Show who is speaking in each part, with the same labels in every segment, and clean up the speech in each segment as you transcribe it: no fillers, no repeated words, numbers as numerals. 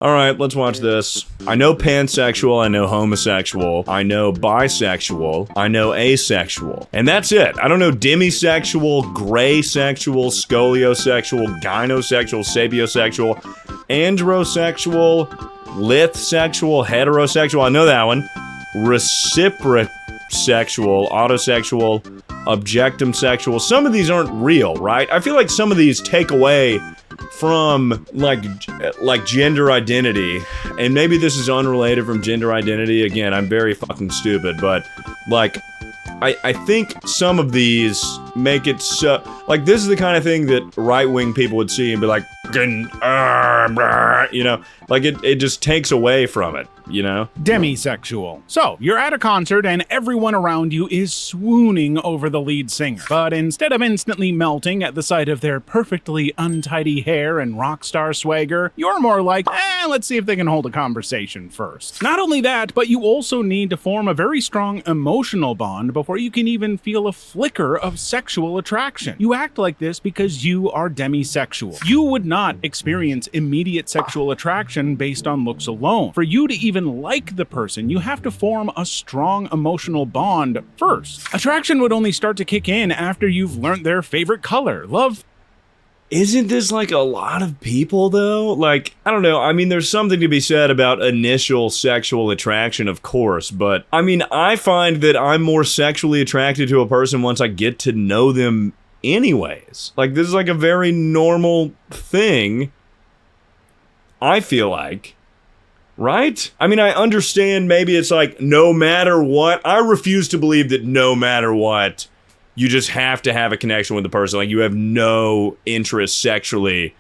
Speaker 1: All right, let's watch this. I know pansexual, I know homosexual, I know bisexual, I know asexual. And that's it. I don't know demisexual, gray sexual, scoliosexual, gynosexual, sapiosexual, androsexual, lithsexual, heterosexual. I know that one. Reciprosexual, autosexual, objectum sexual. Some of these aren't real, right? I feel like some of these take away from like gender identity, and maybe this is unrelated from gender identity. Again, I'm very fucking stupid, but like I think some of these make it so, like, this is the kind of thing that right-wing people would see and be like, you know, like it just takes away from it, you know?
Speaker 2: Demisexual. So, you're at a concert and everyone around you is swooning over the lead singer. But instead of instantly melting at the sight of their perfectly untidy hair and rock star swagger, you're more like, let's see if they can hold a conversation first. Not only that, but you also need to form a very strong emotional bond before you can even feel a flicker of sexual attraction. You act like this because you are demisexual. You would not experience immediate sexual attraction based on looks alone. For you to even like the person, you have to form a strong emotional bond first. Attraction would only start to kick in after you've learned their favorite color, love.
Speaker 1: Isn't this like a lot of people though? Like, I don't know. I mean, there's something to be said about initial sexual attraction, of course, but I mean, I find that I'm more sexually attracted to a person once I get to know them anyways. Like, this is like a very normal thing, I feel like. Right? I mean, I understand maybe it's like no matter what. I refuse to believe that no matter what, you just have to have a connection with the person. Like, you have no interest sexually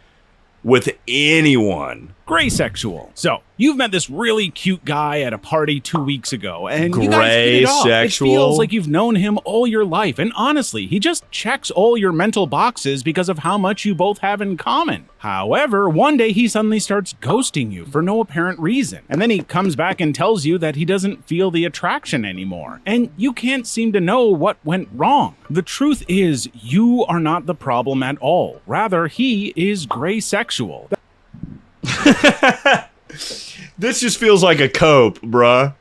Speaker 1: with anyone.
Speaker 2: Gray sexual. So, you've met this really cute guy at a party 2 weeks ago, and you guys hit it off. It feels like you've known him all your life, and honestly, he just checks all your mental boxes because of how much you both have in common. However, one day he suddenly starts ghosting you for no apparent reason, and then he comes back and tells you that he doesn't feel the attraction anymore, and you can't seem to know what went wrong. The truth is, you are not the problem at all. Rather, he is gray sexual.
Speaker 1: This just feels like a cope, bruh.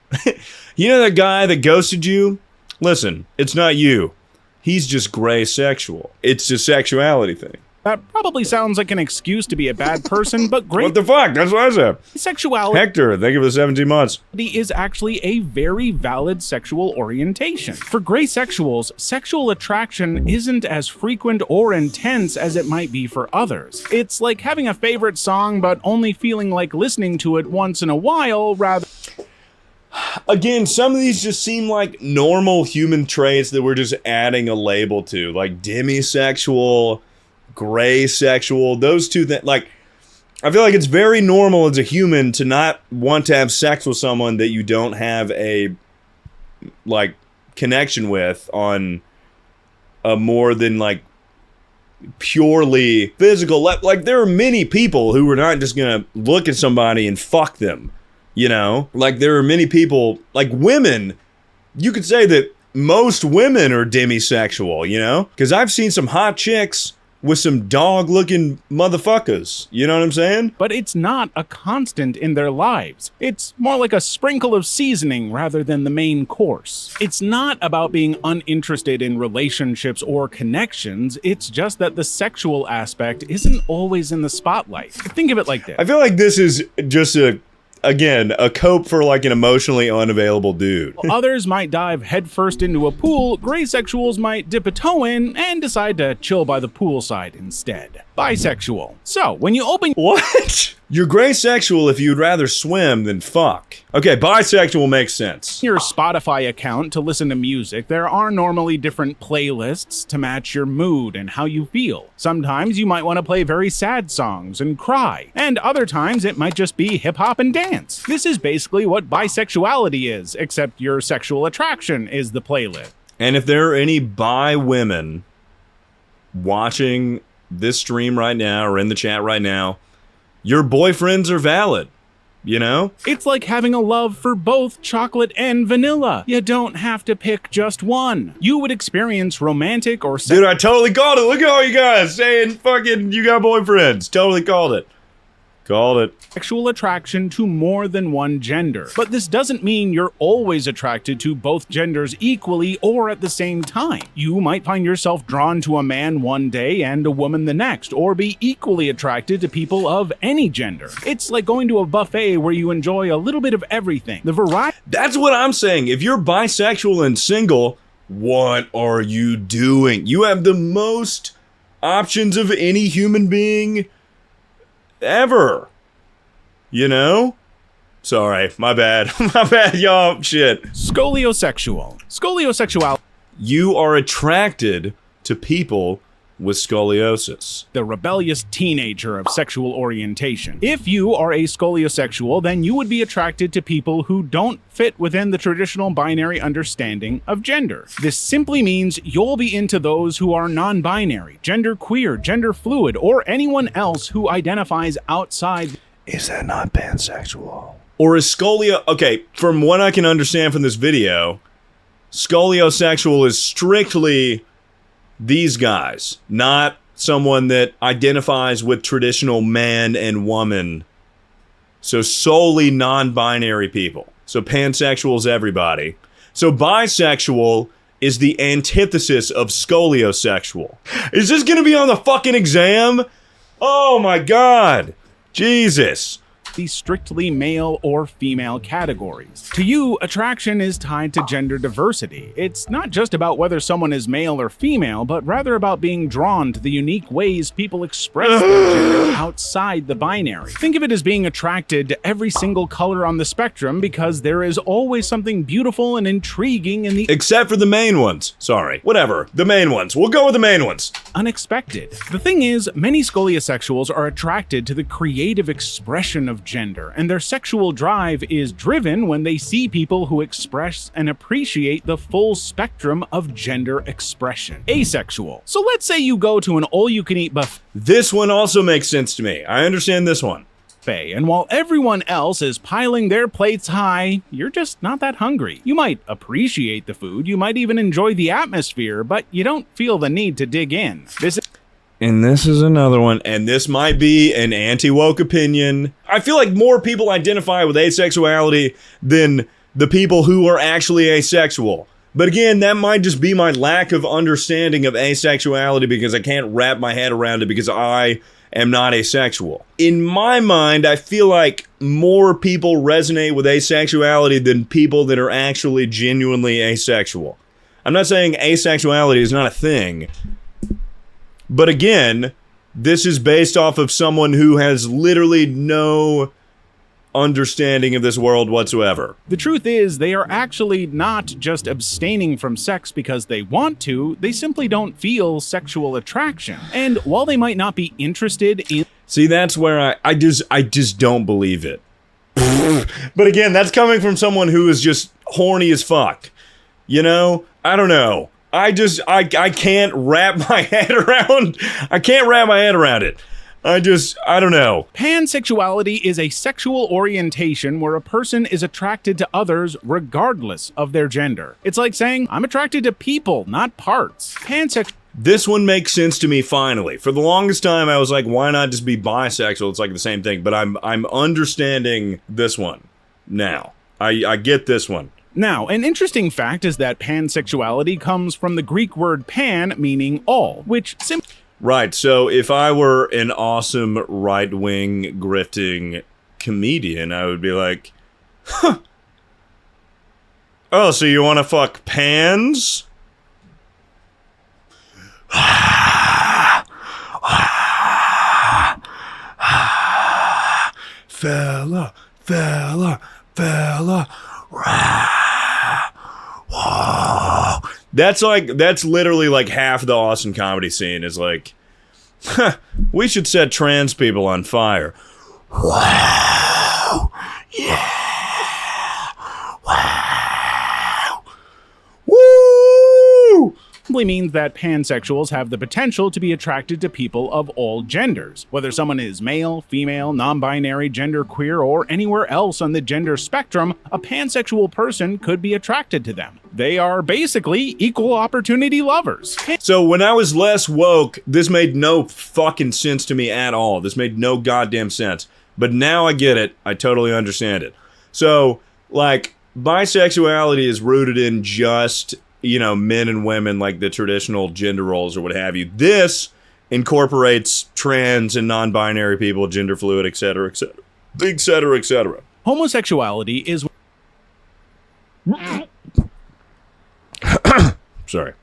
Speaker 1: You know that guy that ghosted you? Listen, it's not you. He's just gray sexual. It's a sexuality thing.
Speaker 2: That probably sounds like an excuse to be a bad person, but gray
Speaker 1: What the fuck? That's what I said.
Speaker 2: Sexuality
Speaker 1: Hector, thank you for the 17 months.
Speaker 2: is actually a very valid sexual orientation. For gray sexuals, sexual attraction isn't as frequent or intense as it might be for others. It's like having a favorite song but only feeling like listening to it once in a while rather.
Speaker 1: Again, some of these just seem like normal human traits that we're just adding a label to, like demisexual, gray sexual, those two things. Like, I feel like it's very normal as a human to not want to have sex with someone that you don't have a, like, connection with on a more than, like, purely physical. Like, there are many people who are not just gonna look at somebody and fuck them, you know? Like, there are many people, like women, you could say that most women are demisexual, you know? Because I've seen some hot chicks with some dog-looking motherfuckers. You know what I'm saying?
Speaker 2: But it's not a constant in their lives. It's more like a sprinkle of seasoning rather than the main course. It's not about being uninterested in relationships or connections. It's just that the sexual aspect isn't always in the spotlight. Think of it like this.
Speaker 1: I feel like this is just again, a cope for like an emotionally unavailable dude.
Speaker 2: Others might dive headfirst into a pool, gray sexuals might dip a toe in and decide to chill by the poolside instead. Bisexual. So, when you open—
Speaker 1: What? You're gray sexual if you'd rather swim than fuck. Okay, bisexual makes sense.
Speaker 2: your Spotify account to listen to music, there are normally different playlists to match your mood and how you feel. Sometimes you might want to play very sad songs and cry, and other times it might just be hip-hop and dance. This is basically what bisexuality is, except your sexual attraction is the playlist.
Speaker 1: And if there are any bi women watching this stream right now or in the chat right now, your boyfriends are valid, you know?
Speaker 2: It's like having a love for both chocolate and vanilla. You don't have to pick just one. You would experience romantic or
Speaker 1: Dude, I totally called it. Look at all you guys saying fucking you got boyfriends. Totally called it. Called it.
Speaker 2: Sexual attraction to more than one gender. But this doesn't mean you're always attracted to both genders equally or at the same time. You might find yourself drawn to a man one day and a woman the next, or be equally attracted to people of any gender. It's like going to a buffet where you enjoy a little bit of everything. The variety.
Speaker 1: That's what I'm saying. If you're bisexual and single, what are you doing? You have the most options of any human being ever. You know? Sorry, my bad. My bad, y'all. Shit.
Speaker 2: Scoliosexual. Scoliosexuality.
Speaker 1: You are attracted to people with scoliosis.
Speaker 2: The rebellious teenager of sexual orientation. If you are a scoliosexual, then you would be attracted to people who don't fit within the traditional binary understanding of gender. This simply means you'll be into those who are non-binary, genderqueer, gender fluid, or anyone else who identifies outside.
Speaker 1: Is that not pansexual? Or is okay, from what I can understand from this video, scoliosexual is strictly these guys, not someone that identifies with traditional man and woman. So solely non-binary people. So pansexual is everybody. So bisexual is the antithesis of scoliosexual. Is this gonna be on the fucking exam? Oh my god. Jesus.
Speaker 2: These strictly male or female categories. To you, attraction is tied to gender diversity. It's not just about whether someone is male or female, but rather about being drawn to the unique ways people express their gender outside the binary. Think of it as being attracted to every single color on the spectrum because there is always something beautiful and intriguing in the—
Speaker 1: Except for the main ones. Sorry. Whatever. The main ones. We'll go with the main ones.
Speaker 2: Unexpected. The thing is, many scoliosexuals are attracted to the creative expression of gender, and their sexual drive is driven when they see people who express and appreciate the full spectrum of gender expression. Asexual. So let's say you go to an all-you-can-eat buffet.
Speaker 1: This one also makes sense to me. I understand this one.
Speaker 2: And while everyone else is piling their plates high, you're just not that hungry. You might appreciate the food, you might even enjoy the atmosphere, but you don't feel the need to dig in.
Speaker 1: And this is another one, and this might be an anti-woke opinion. I feel like more people identify with asexuality than the people who are actually asexual. But again, that might just be my lack of understanding of asexuality because I can't wrap my head around it because I am not asexual. In my mind, I feel like more people resonate with asexuality than people that are actually genuinely asexual. I'm not saying asexuality is not a thing. But again, this is based off of someone who has literally no understanding of this world whatsoever.
Speaker 2: The truth is, they are actually not just abstaining from sex because they want to, they simply don't feel sexual attraction. And while they might not be interested in—
Speaker 1: See, that's where I just don't believe it. But again, that's coming from someone who is just horny as fuck. You know? I don't know. I can't wrap my head around. I can't wrap my head around it. I don't know.
Speaker 2: Pansexuality is a sexual orientation where a person is attracted to others regardless of their gender. It's like saying, I'm attracted to people, not parts.
Speaker 1: This one makes sense to me finally. For the longest time, I was like, why not just be bisexual? It's like the same thing. But I'm understanding this one now. I get this one.
Speaker 2: Now, an interesting fact is that pansexuality comes from the Greek word pan, meaning all, which simply—
Speaker 1: Right, so if I were an awesome right-wing grifting comedian, I would be like, huh. Oh, so you want to fuck pans? Fella. That's literally like half the Austin comedy scene is like, huh, we should set trans people on fire. Wow. Yeah. Wow. Woo!
Speaker 2: Simply means that pansexuals have the potential to be attracted to people of all genders. Whether someone is male, female, non-binary, genderqueer, or anywhere else on the gender spectrum, a pansexual person could be attracted to them. They are basically equal opportunity lovers.
Speaker 1: So when I was less woke, this made no fucking sense to me at all. This made no goddamn sense. But now I get it. I totally understand it. So, like, bisexuality is rooted in just, you know, men and women, like the traditional gender roles or what have you. This incorporates trans and non-binary people, gender fluid, etc., etc., etc., etc.
Speaker 2: Homosexuality is...
Speaker 1: Sorry.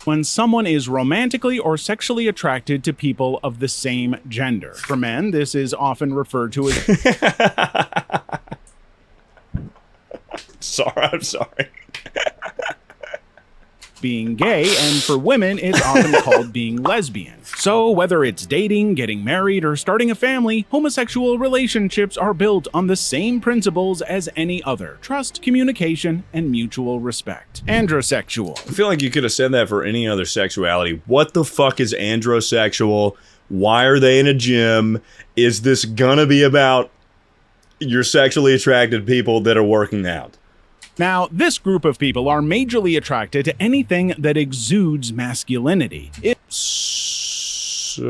Speaker 2: When someone is romantically or sexually attracted to people of the same gender. For men, this is often referred to as...
Speaker 1: I'm sorry.
Speaker 2: being gay, and for women, it's often called being lesbian. So whether it's dating, getting married, or starting a family, homosexual relationships are built on the same principles as any other: trust, communication, and mutual respect. Androsexual.
Speaker 1: I feel like you could have said that for any other sexuality. What the fuck is androsexual? Why are they in a gym? Is this gonna be about your sexually attracted people that are working out?
Speaker 2: Now, this group of people are majorly attracted to anything that exudes masculinity.
Speaker 1: So,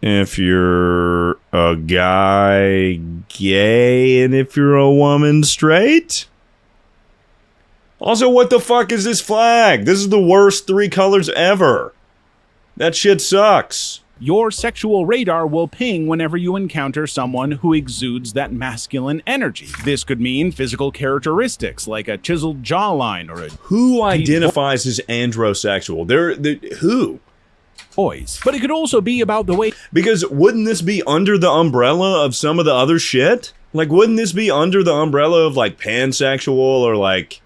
Speaker 1: if you're a guy, gay, and if you're a woman, straight? Also, what the fuck is this flag? This is the worst 3 colors ever. That shit sucks.
Speaker 2: Your sexual radar will ping whenever you encounter someone who exudes that masculine energy. This could mean physical characteristics like a chiseled jawline or a...
Speaker 1: Who identifies as androsexual? Who?
Speaker 2: Boys. But it could also be about the way...
Speaker 1: Because wouldn't this be under the umbrella of some of the other shit? Like, wouldn't this be under the umbrella of, like, pansexual or, like...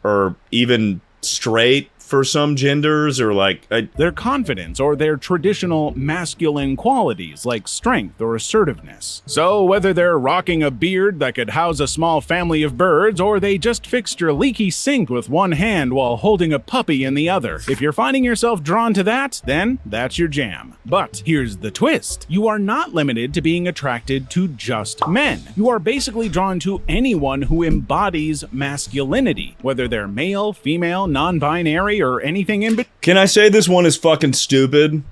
Speaker 1: Or even straight for some genders, or like
Speaker 2: their confidence or their traditional masculine qualities like strength or assertiveness. So whether they're rocking a beard that could house a small family of birds, or they just fixed your leaky sink with one hand while holding a puppy in the other, if you're finding yourself drawn to that, then that's your jam. But here's the twist: you are not limited to being attracted to just men. You are basically drawn to anyone who embodies masculinity, whether they're male, female, non-binary, or anything in between.
Speaker 1: Can I say this one is fucking stupid?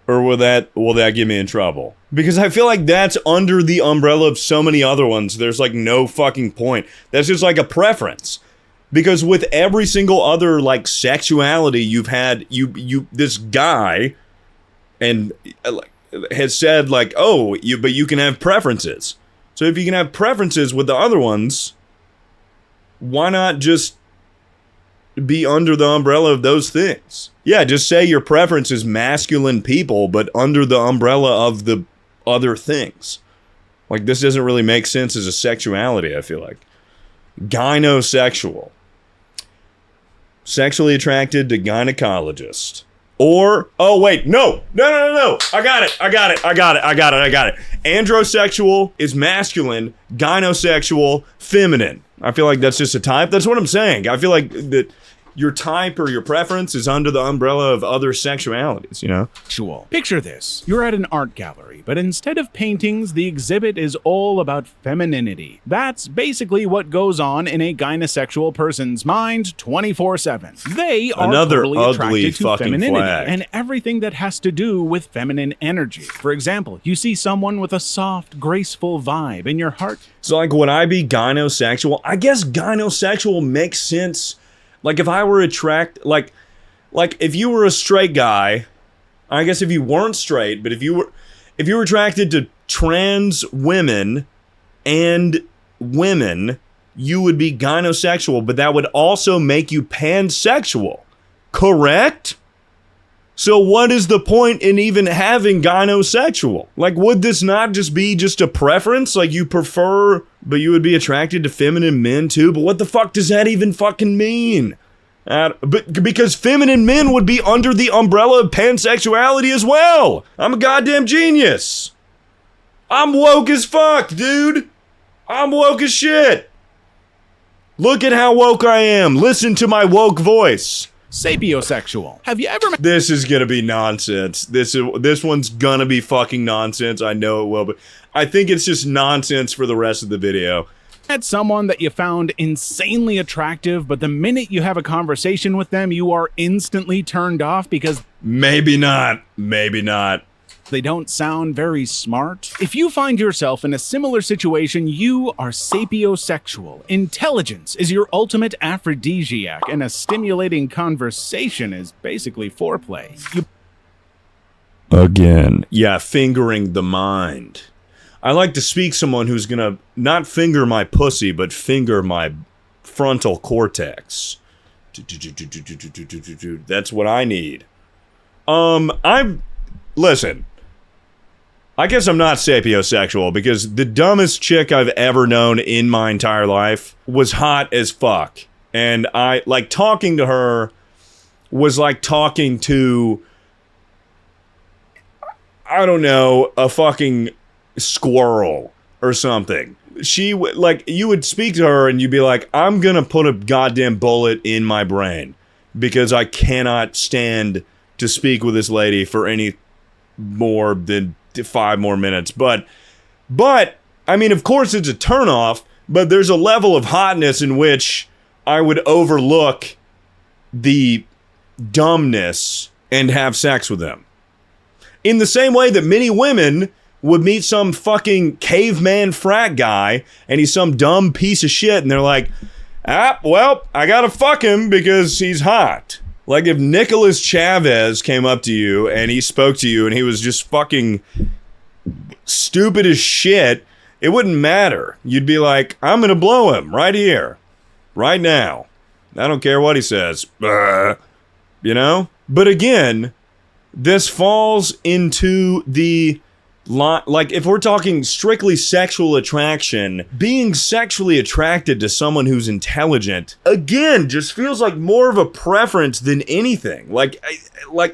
Speaker 1: Or will that get me in trouble? Because I feel like that's under the umbrella of so many other ones. There's like no fucking point. That's just like a preference. Because with every single other like sexuality you've had, this guy and has said like, oh, but you can have preferences. So if you can have preferences with the other ones, why not just be under the umbrella of those things? Yeah, just say your preference is masculine people, but under the umbrella of the other things. Like, this doesn't really make sense as a sexuality, I feel like. Gynosexual. Sexually attracted to gynecologist. Or, oh wait, no. I got it. Androsexual is masculine, gynosexual, feminine. I feel like that's just a type. That's what I'm saying. I feel like that your type or your preference is under the umbrella of other sexualities, you know?
Speaker 2: Picture this. You're at an art gallery, but instead of paintings, the exhibit is all about femininity. That's basically what goes on in a gynosexual person's mind 24/7. They are totally attracted to femininity and everything that has to do with feminine energy. For example, you see someone with a soft, graceful vibe in your heart.
Speaker 1: So like, would I be gynosexual? I guess gynosexual makes sense. Like if I were like if you were a straight guy, I guess if you weren't straight, but if you were attracted to trans women and women, you would be gynosexual, but that would also make you pansexual, correct? So what is the point in even having gynosexual? Like, would this not just be just a preference? Like, you prefer, but you would be attracted to feminine men too? But what the fuck does that even fucking mean? But because feminine men would be under the umbrella of pansexuality as well. I'm a goddamn genius. I'm woke as fuck, dude. I'm woke as shit. Look at how woke I am. Listen to my woke voice.
Speaker 2: Sapiosexual. Have you ever met...
Speaker 1: This is gonna be nonsense. This one's gonna be fucking nonsense. I know it will, but I think it's just nonsense for the rest of the video.
Speaker 2: At someone that you found insanely attractive, but the minute you have a conversation with them, you are instantly turned off because
Speaker 1: maybe not. Maybe not.
Speaker 2: they don't sound very smart? If you find yourself in a similar situation, you are sapiosexual. Intelligence is your ultimate aphrodisiac, and a stimulating conversation is basically foreplay.
Speaker 1: Again. Yeah, fingering the mind. I like to speak someone who's gonna not finger my pussy, but finger my frontal cortex. That's what I need. Listen. I guess I'm not sapiosexual because the dumbest chick I've ever known in my entire life was hot as fuck. And talking to her was like talking to, I don't know, a fucking squirrel or something. You would speak to her and you'd be like, I'm gonna put a goddamn bullet in my brain because I cannot stand to speak with this lady for any more than 5 more minutes. But I mean, of course it's a turnoff, but there's a level of hotness in which I would overlook the dumbness and have sex with them. In the same way that many women would meet some fucking caveman frat guy and he's some dumb piece of shit and they're like, well, I gotta fuck him because he's hot. Like if Nicholas Chavez came up to you and he spoke to you and he was just fucking stupid as shit, it wouldn't matter. You'd be like, I'm gonna blow him right here, right now. I don't care what he says. You know? But again, this falls into the like if we're talking strictly sexual attraction, being sexually attracted to someone who's intelligent, again, just feels like more of a preference than anything. Like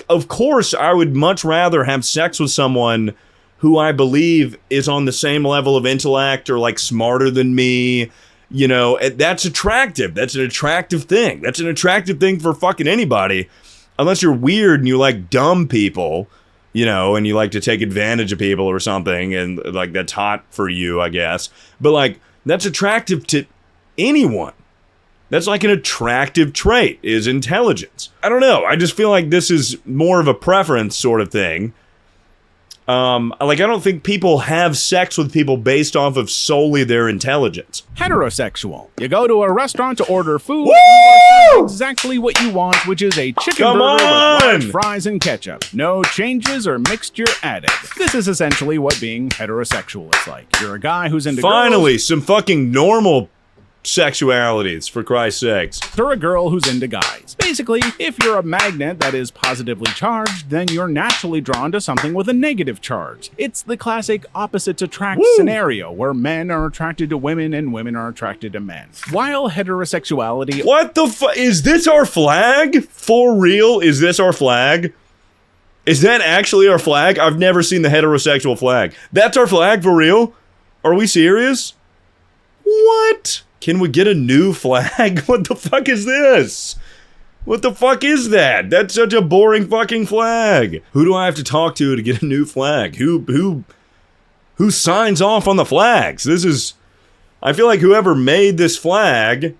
Speaker 1: of course, I would much rather have sex with someone who I believe is on the same level of intellect or like smarter than me. You know, that's attractive. That's an attractive thing. That's an attractive thing for fucking anybody. Unless you're weird and you like dumb people, you know, and you like to take advantage of people or something, and like that's hot for you, I guess. But like that's attractive to anyone. That's like an attractive trait, is intelligence. I don't know. I just feel like this is more of a preference sort of thing. I don't think people have sex with people based off of solely their intelligence.
Speaker 2: Heterosexual. You go to a restaurant to order food,
Speaker 1: Woo!
Speaker 2: and you order exactly what you want, which is a chicken
Speaker 1: Come
Speaker 2: burger with
Speaker 1: on!
Speaker 2: large fries and ketchup. No changes or mixture added. This is essentially what being heterosexual is like. You're a guy who's into
Speaker 1: Finally,
Speaker 2: girls,
Speaker 1: some fucking normal sexualities, for Christ's sakes.
Speaker 2: or a girl who's into guys. Basically, if you're a magnet that is positively charged, then you're naturally drawn to something with a negative charge. It's the classic opposites attract scenario, where men are attracted to women and women are attracted to men. While heterosexuality...
Speaker 1: What the fuck? Is this our flag? For real? Is this our flag? Is that actually our flag? I've never seen the heterosexual flag. That's our flag for real? Are we serious? What? Can we get a new flag? What the fuck is this? What the fuck is that? That's such a boring fucking flag. Who do I have to talk to get a new flag? Who signs off on the flags? This is... I feel like whoever made this flag,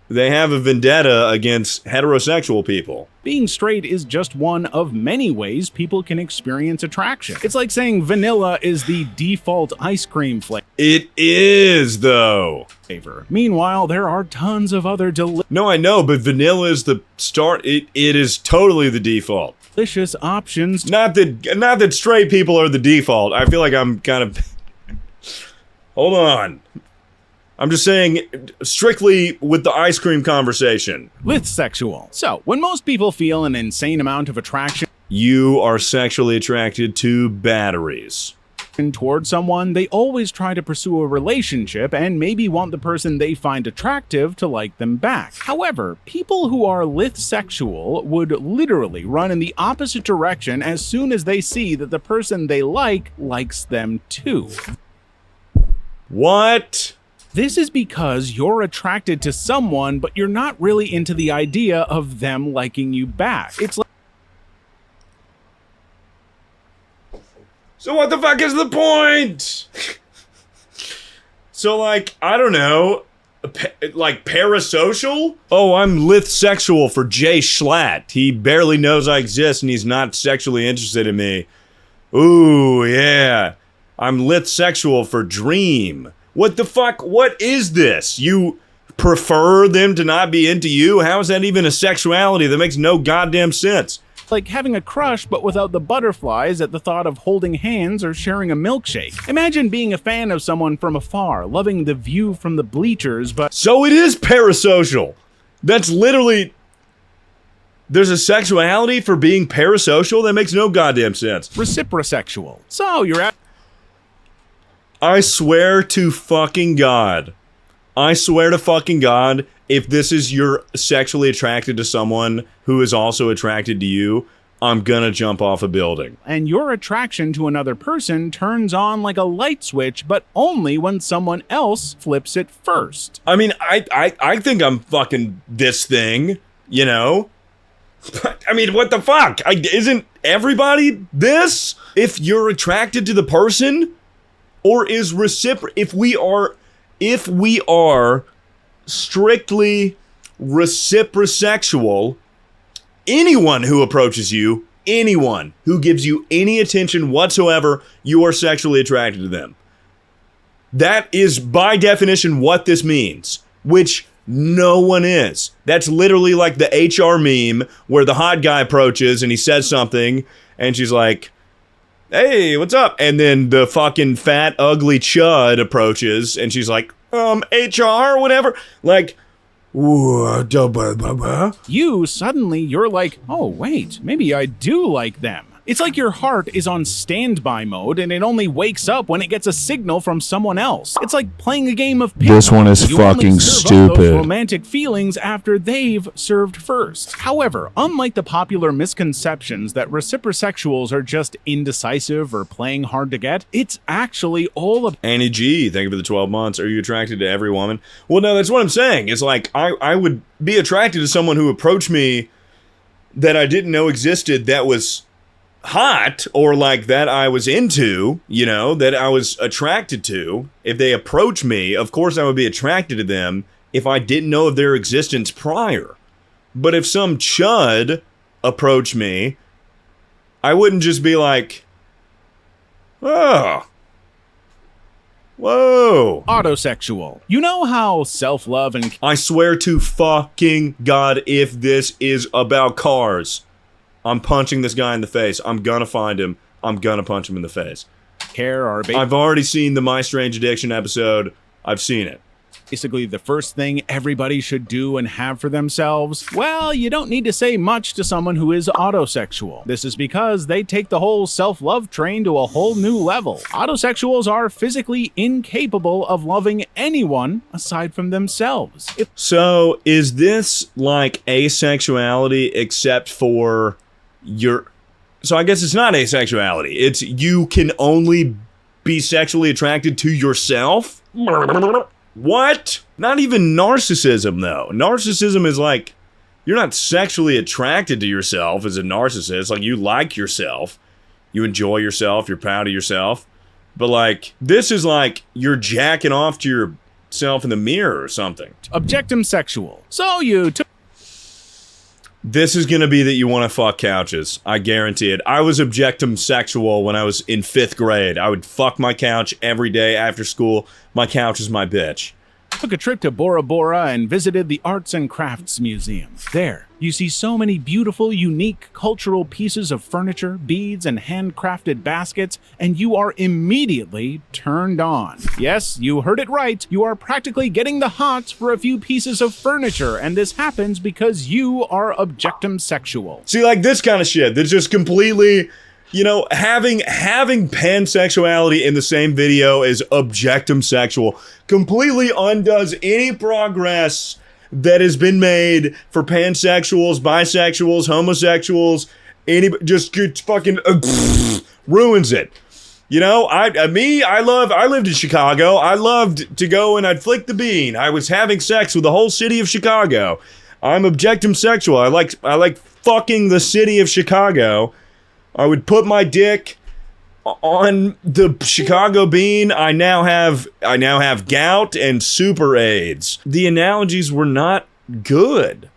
Speaker 1: they have a vendetta against heterosexual people.
Speaker 2: Being straight is just one of many ways people can experience attraction. It's like saying vanilla is the default ice cream flavor.
Speaker 1: It is, though.
Speaker 2: Meanwhile, there are tons of other
Speaker 1: No, I know, but vanilla is the start. It is totally the default.
Speaker 2: delicious options.
Speaker 1: Not that straight people are the default. I feel like I'm kind of... Hold on. I'm just saying, strictly with the ice cream conversation.
Speaker 2: Lithsexual. So, when most people feel an insane amount of attraction
Speaker 1: You are sexually attracted to batteries.
Speaker 2: toward someone, they always try to pursue a relationship and maybe want the person they find attractive to like them back. However, people who are lithsexual would literally run in the opposite direction as soon as they see that the person they like likes them too.
Speaker 1: What?
Speaker 2: This is because you're attracted to someone, but you're not really into the idea of them liking you back. It's like...
Speaker 1: So what the fuck is the point? So, like, I don't know, like, parasocial? Oh, I'm lithsexual for Jay Schlatt. He barely knows I exist and he's not sexually interested in me. Ooh, yeah. I'm lithsexual for Dream. What the fuck? What is this? You prefer them to not be into you? How is that even a sexuality? That makes no goddamn sense.
Speaker 2: Like having a crush but without the butterflies at the thought of holding hands or sharing a milkshake. Imagine being a fan of someone from afar, loving the view from the bleachers, but...
Speaker 1: So it is parasocial. That's literally... There's a sexuality for being parasocial? That makes no goddamn sense.
Speaker 2: Reciprosexual. So you're at...
Speaker 1: I swear to fucking God. I swear to fucking God, if this is you're sexually attracted to someone who is also attracted to you, I'm gonna jump off a building.
Speaker 2: And your attraction to another person turns on like a light switch, but only when someone else flips it first.
Speaker 1: I mean, I think I'm fucking this thing, you know? I mean, what the fuck? Isn't everybody this? If you're attracted to the person, or is if we are strictly reciprosexual, anyone who approaches you, anyone who gives you any attention whatsoever, you are sexually attracted to them. That is by definition what this means, which no one is. That's literally like the HR meme where the hot guy approaches and he says something and she's like, hey, what's up? And then the fucking fat, ugly chud approaches and she's like, HR, whatever. Like,
Speaker 2: you're like, oh, wait, maybe I do like them. It's like your heart is on standby mode and it only wakes up when it gets a signal from someone else. It's like playing a game of ping.
Speaker 3: This one is fucking stupid.
Speaker 2: Romantic feelings after they've served first. However, unlike the popular misconceptions that reciprosexuals are just indecisive or playing hard to get, it's actually all of...
Speaker 1: Annie G, thank you for the 12 months. Are you attracted to every woman? Well, no, that's what I'm saying. It's like, I would be attracted to someone who approached me that I didn't know existed that was hot, or like that I was into, you know, that I was attracted to. If they approach me, of course I would be attracted to them if I didn't know of their existence prior. But if some chud approached me, I wouldn't just be like, oh, whoa.
Speaker 2: Autosexual. You know how self-love and...
Speaker 1: I swear to fucking God, if this is about cars, I'm punching this guy in the face. I'm gonna find him. I'm gonna punch him in the face.
Speaker 2: Care are
Speaker 1: I've already seen the My Strange Addiction episode. I've seen it.
Speaker 2: Basically the first thing everybody should do and have for themselves. Well, you don't need to say much to someone who is autosexual. This is because they take the whole self-love train to a whole new level. Autosexuals are physically incapable of loving anyone aside from themselves.
Speaker 1: So, is this like asexuality except for your... So I guess it's not asexuality. It's you can only be sexually attracted to yourself? What? Not even narcissism, though. Narcissism is like, you're not sexually attracted to yourself as a narcissist. Like, you like yourself. You enjoy yourself. You're proud of yourself. But, like, this is like you're jacking off to yourself in the mirror or something.
Speaker 2: Objectum sexual. So you took...
Speaker 1: This is gonna be that you want to fuck couches. I guarantee it. I was objectum sexual when I was in 5th grade. I would fuck my couch every day after school. My couch is my bitch.
Speaker 2: Took a trip to Bora Bora and visited the Arts and Crafts Museum. There, you see so many beautiful, unique, cultural pieces of furniture, beads, and handcrafted baskets, and you are immediately turned on. Yes, you heard it right. You are practically getting the hots for a few pieces of furniture, and this happens because you are objectum sexual.
Speaker 1: See, like this kind of shit that's just completely... You know, having pansexuality in the same video as objectum sexual completely undoes any progress that has been made for pansexuals, bisexuals, homosexuals, just fucking ruins it. You know, I lived in Chicago. I loved to go and I'd flick the bean. I was having sex with the whole city of Chicago. I'm objectum sexual. I like fucking the city of Chicago. I would put my dick on the Chicago bean, I now have gout and super AIDS. The analogies were not good.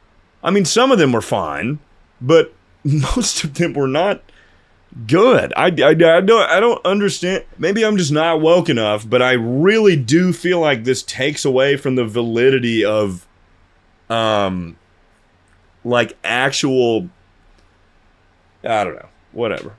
Speaker 1: I mean, some of them were fine, but most of them were not good. I don't understand. Maybe I'm just not woke enough, but I really do feel like this takes away from the validity of like actual, I don't know, whatever.